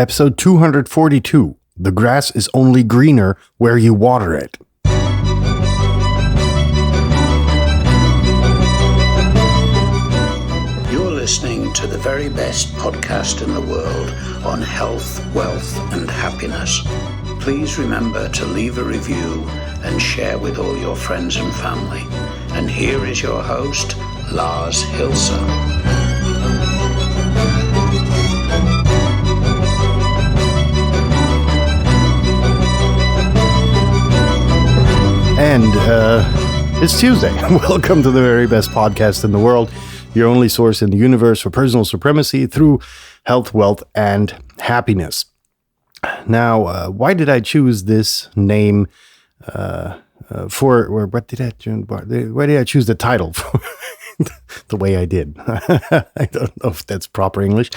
Episode 242. The grass is only greener where you water it. You're listening to the very best podcast in the world on health, wealth, and happiness. Please remember to leave a review and share with all your friends and family. And here is your host, Lars Hilser. And it's Tuesday. Welcome to the very best podcast in the world, your only source in the universe for personal supremacy through health, wealth, and happiness. Now, why did I choose this name why did I choose the title for the way I did? I don't know if that's proper English.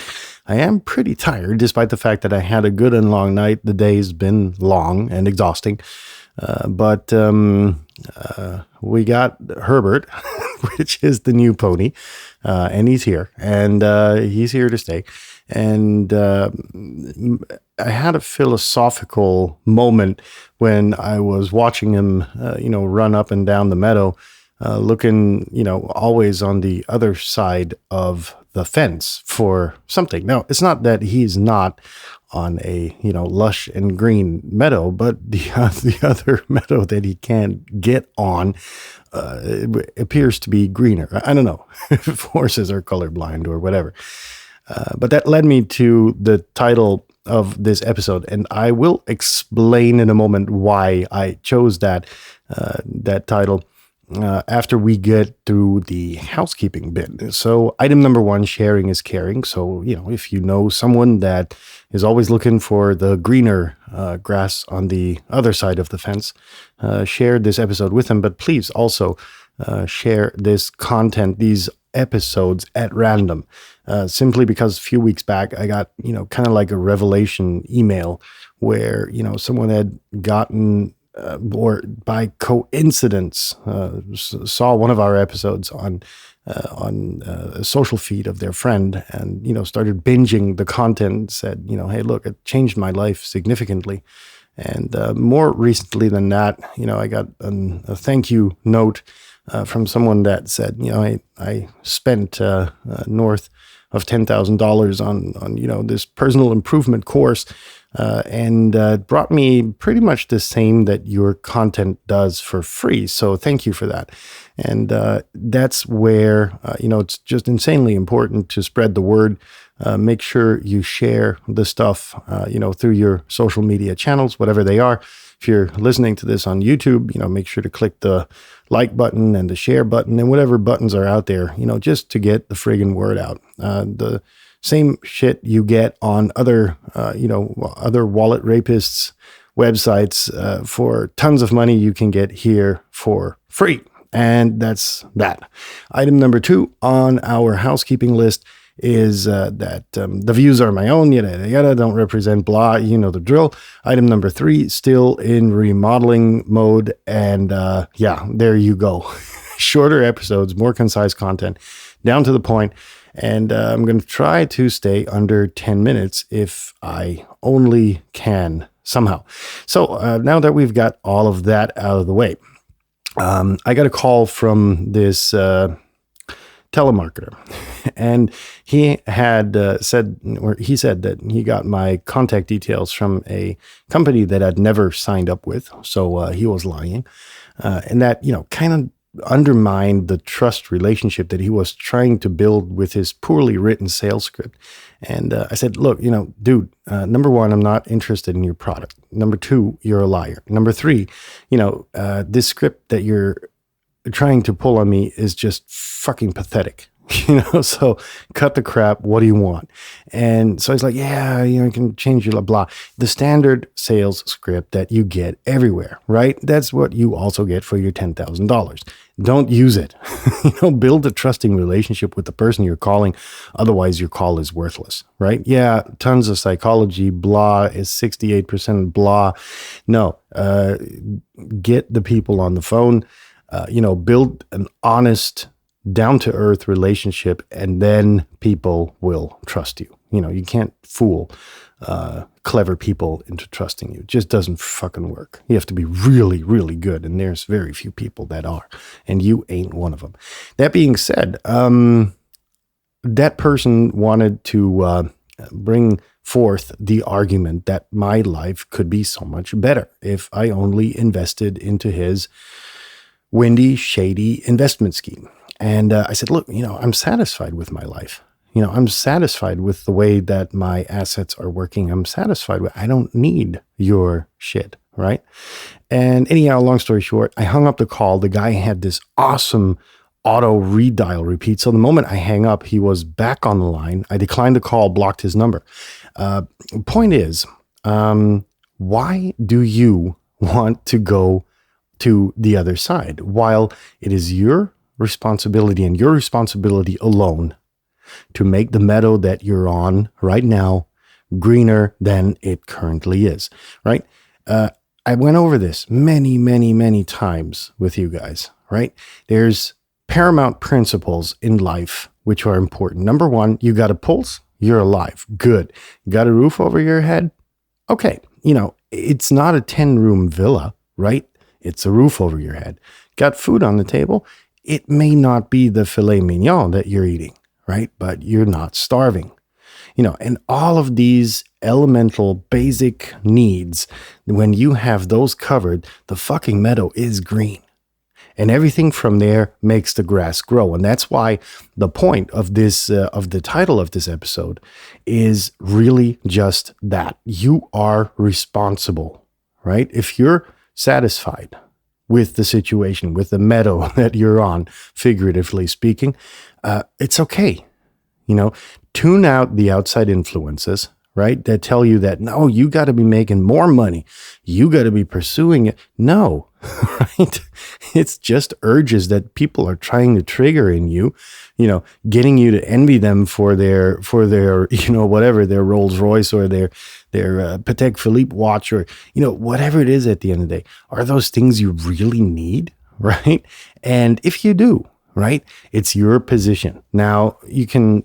I am pretty tired, despite the fact that I had a good and long night. The day's been long and exhausting. But we got Herbert, which is the new pony, and he's here, and he's here to stay. And I had a philosophical moment when I was watching him, run up and down the meadow, looking, always on the other side of the fence for something. Now, it's not that he's not on a, lush and green meadow, but the other meadow that he can't get on appears to be greener. I don't know if horses are colorblind or whatever. But that led me to the title of this episode, and I will explain in a moment why I chose that title after we get through the housekeeping bit. So item number 1, sharing is caring. So, if you know someone that is always looking for the greener grass on the other side of the fence, share this episode with them. But please also share this content, these episodes at random, simply because a few weeks back I got, kind of like a revelation email where, someone had gotten or by coincidence saw one of our episodes on a social feed of their friend, and started binging the content and said, hey, look, it changed my life significantly. And more recently than that, I got a thank you note from someone that said, I spent north of $10,000 on this personal improvement course, and brought me pretty much the same that your content does for free. So thank you for that. And that's where, it's just insanely important to spread the word. Make sure you share the stuff, through your social media channels, whatever they are. If you're listening to this on YouTube, make sure to click the like button and the share button and whatever buttons are out there, just to get the friggin' word out. The same shit you get on other wallet rapists websites for tons of money, you can get here for free. And that's that. Item number 2 on our housekeeping list is that the views are my own, yada, yada, don't represent blah, the drill. Item number 3, still in remodeling mode. And there you go. Shorter episodes, more concise content, down to the point. And I'm going to try to stay under 10 minutes if I only can somehow. So now that we've got all of that out of the way, I got a call from this telemarketer, and he had said that he got my contact details from a company that I'd never signed up with. So he was lying, and that, kind of undermined the trust relationship that he was trying to build with his poorly written sales script. And I said, look, dude, number 1, I'm not interested in your product. Number 2, you're a liar. Number 3, this script that you're trying to pull on me is just fucking pathetic. So cut the crap. What do you want? And so he's like, yeah, you can change your blah, blah. The standard sales script that you get everywhere, right? That's what you also get for your $10,000. Don't use it. Build a trusting relationship with the person you're calling. Otherwise, your call is worthless, right? Yeah, tons of psychology. Blah is 68% blah. No, get the people on the phone. Build an honest, down-to-earth relationship, and then people will trust you. You can't fool clever people into trusting you. It just doesn't fucking work. You have to be really, really good. And there's very few people that are. And you ain't one of them. That being said, that person wanted to bring forth the argument that my life could be so much better if I only invested into his windy, shady investment scheme. And I said, look, I'm satisfied with my life. I'm satisfied with the way that my assets are working. I'm satisfied with, I don't need your shit, right? And anyhow, long story short, I hung up the call. The guy had this awesome auto redial repeat. So the moment I hang up, he was back on the line. I declined the call, blocked his number. Point is, why do you want to go to the other side while it is your responsibility and your responsibility alone to make the meadow that you're on right now greener than it currently is, right? I went over this many, many, many times with you guys, right? There's paramount principles in life which are important. Number one, you got a pulse, you're alive. Good. Got a roof over your head? Okay. It's not a 10-room villa, right? It's a roof over your head. Got food on the table? It may not be the filet mignon that you're eating, right? But you're not starving. And all of these elemental basic needs, when you have those covered, the fucking meadow is green. And everything from there makes the grass grow. And that's why the point of this, of the title of this episode is really just that. You are responsible, right? If you're satisfied with the situation, with the meadow that you're on, figuratively speaking, it's okay. Tune out the outside influences, right? That tell you that, no, you got to be making more money. You got to be pursuing it. No, right? It's just urges that people are trying to trigger in you, getting you to envy them for their, whatever, their Rolls Royce or their Patek Philippe watch or, whatever it is at the end of the day. Are those things you really need, right? And if you do, right, it's your position. Now you can,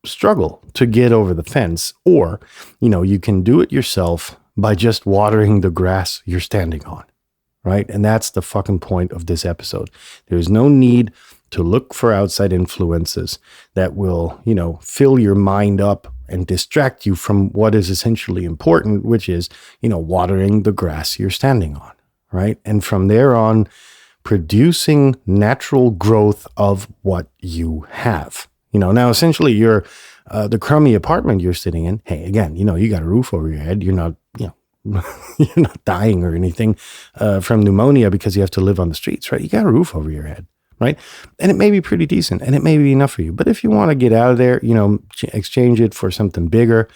struggle to get over the fence, or, you can do it yourself by just watering the grass you're standing on, right? And that's the fucking point of this episode. There's no need to look for outside influences that will, fill your mind up and distract you from what is essentially important, which is, watering the grass you're standing on, right? And from there on, producing natural growth of what you have. Now essentially you're the crummy apartment you're sitting in. Hey, again, you got a roof over your head. You're not, you're not dying or anything from pneumonia because you have to live on the streets, right? You got a roof over your head, right? And it may be pretty decent and it may be enough for you. But if you want to get out of there, exchange it for something bigger,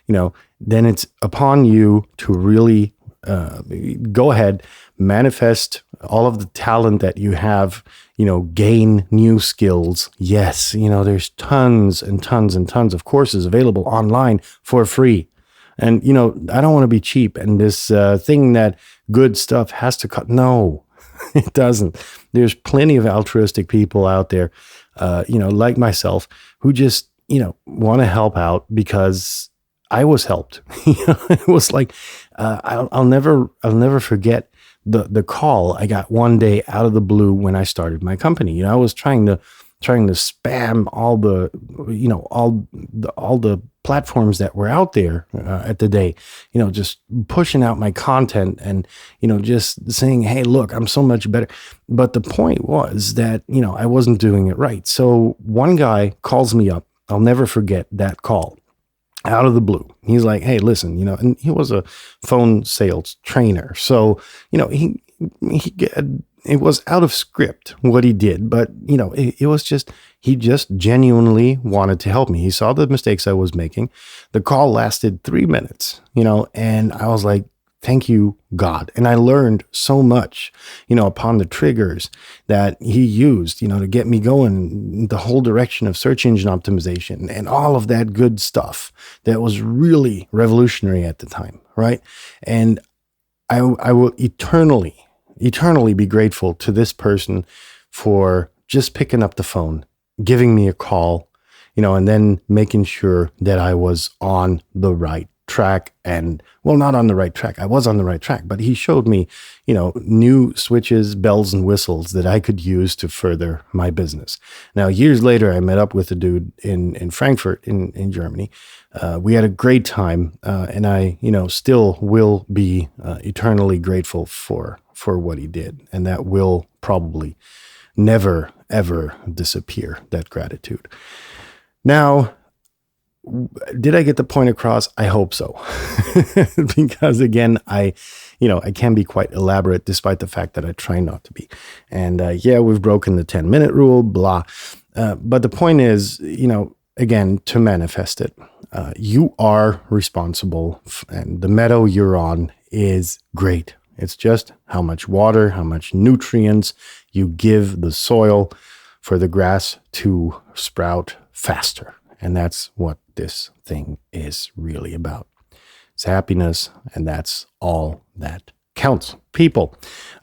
then it's upon you to really go ahead, manifest all of the talent that you have, gain new skills. Yes, there's tons and tons and tons of courses available online for free. And, I don't want to be cheap. And this thing that good stuff has to cut. No, it doesn't. There's plenty of altruistic people out there, like myself, who just, want to help out because I was helped. It was like, I'll never forget the call I got one day out of the blue when I started my company. I was trying to spam all the, all the platforms that were out there at the day, just pushing out my content and, just saying, hey, look, I'm so much better. But the point was that, I wasn't doing it right. So one guy calls me up. I'll never forget that call. Out of the blue. He's like, hey, listen, and he was a phone sales trainer. So, it was out of script what he did, but, it was just, he just genuinely wanted to help me. He saw the mistakes I was making. The call lasted 3 minutes, and I was like, thank you, God. And I learned so much, upon the triggers that he used, to get me going in the whole direction of search engine optimization and all of that good stuff that was really revolutionary at the time, right? And I will eternally be grateful to this person for just picking up the phone, giving me a call, and then making sure that I was on the right track. And well, not on the right track. I was on the right track, but he showed me, new switches, bells and whistles that I could use to further my business. Now, years later, I met up with a dude in Frankfurt in Germany. We had a great time, and I, still will be eternally grateful for what he did. And that will probably never, ever disappear, that gratitude. Now, did I get the point across? I hope so. Because again, I can be quite elaborate despite the fact that I try not to be. And we've broken the 10-minute rule, blah. But the point is, again, to manifest it, you are responsible, and the meadow you're on is great. It's just how much water, how much nutrients you give the soil for the grass to sprout faster. And that's what this thing is really about. It's happiness, and that's all that counts. People,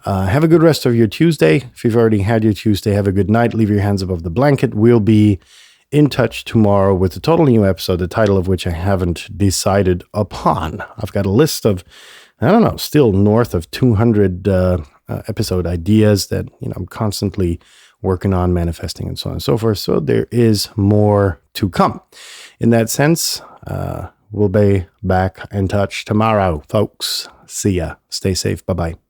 have a good rest of your Tuesday. If you've already had your Tuesday, have a good night. Leave your hands above the blanket. We'll be in touch tomorrow with a total new episode, the title of which I haven't decided upon. I've got a list of, still north of 200 episode ideas that, I'm constantly working on, manifesting, and so on and so forth. So there is more to come. In that sense, we'll be back in touch tomorrow, folks. See ya. Stay safe. Bye-bye.